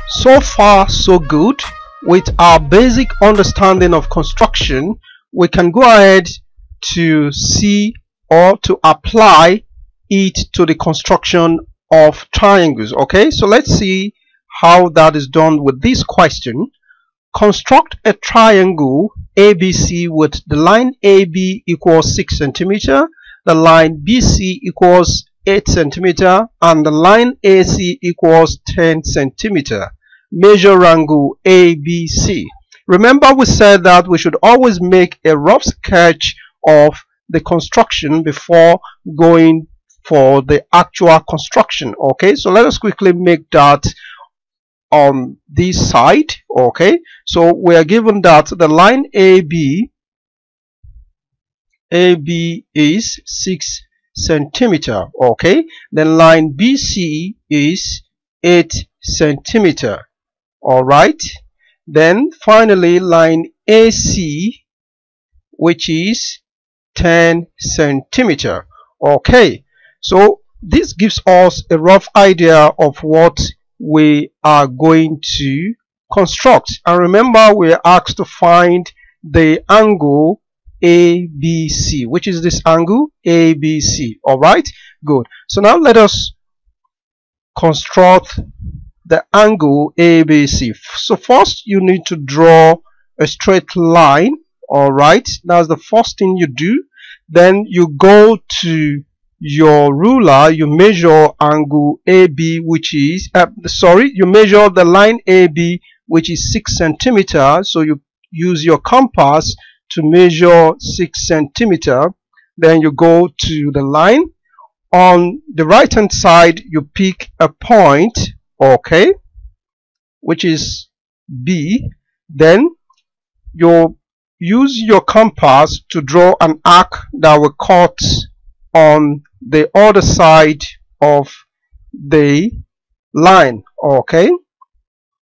So far so good. With our basic understanding of construction, we can go ahead to see or to apply it to the construction of triangles. Okay, so let's see how that is done with this question. Construct a triangle ABC with the line AB equals 6 cm, the line BC equals 8 cm, and the line AC equals 10 cm. Measure angle ABC. Remember, we said that we should always make a rough sketch of the construction before going for the actual construction. Okay, so let us quickly make that on this side. Okay, so we are given that the line AB is 6 cm. Okay, then line BC is 8 cm. All right, then finally line AC, which is 10 cm. Okay, so this gives us a rough idea of what we are going to construct. And remember, we are asked to find the angle ABC, which is this angle ABC. All right, good. So now let us construct the angle ABC. So first you need to draw a straight line. All right, that's the first thing you do. Then you go to your ruler, you measure angle AB, which is you measure the line AB, which is 6 cm. So you use your compass to measure 6 cm. Then you go to the line. On the right hand side you pick a point, okay, which is B. Then you use your compass to draw an arc that will cut on the other side of the line. Okay,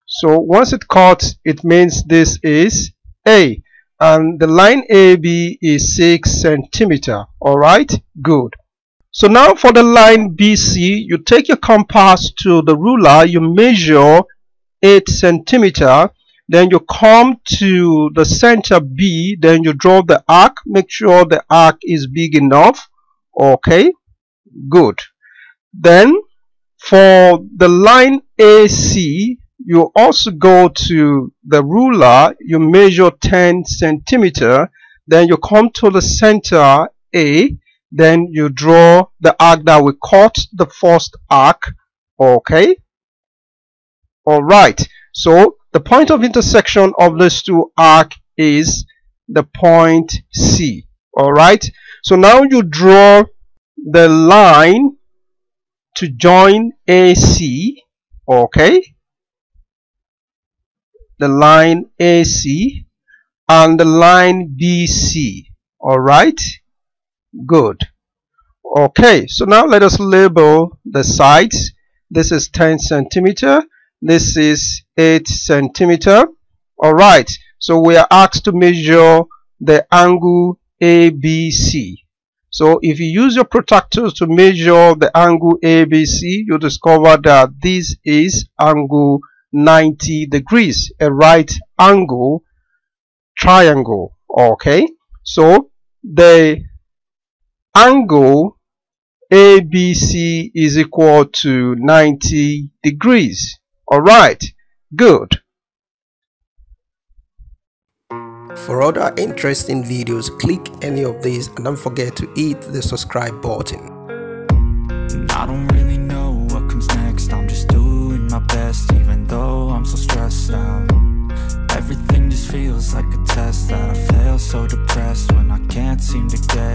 so once it cuts, it means this is A, and the line AB is 6 cm. All right, good. So now for the line BC, you take your compass to the ruler, you measure 8 cm, then you come to the center B, then you draw the arc. Make sure the arc is big enough. Okay, good. Then for the line AC, you also go to the ruler, you measure 10 cm, then you come to the center A, then you draw the arc that will cut the first arc. Okay, all right, so the point of intersection of these two arcs is the point C. All right, so now you draw the line to join AC. Okay, the line AC and the line BC. All right, good. Okay, so now let us label the sides. This is 10 cm, this is 8 cm. All right, so we are asked to measure the angle ABC. So if you use your protractors to measure the angle ABC, you discover that this is angle 90 degrees, a right angle triangle. Okay, so the angle ABC is equal to 90 degrees. All right, good. For other interesting videos, click any of these and don't forget to hit the subscribe button. I don't really know what comes next, I'm just doing my best even though I'm so stressed out. Everything just feels like a test that I fail, so depressed when I can't seem to get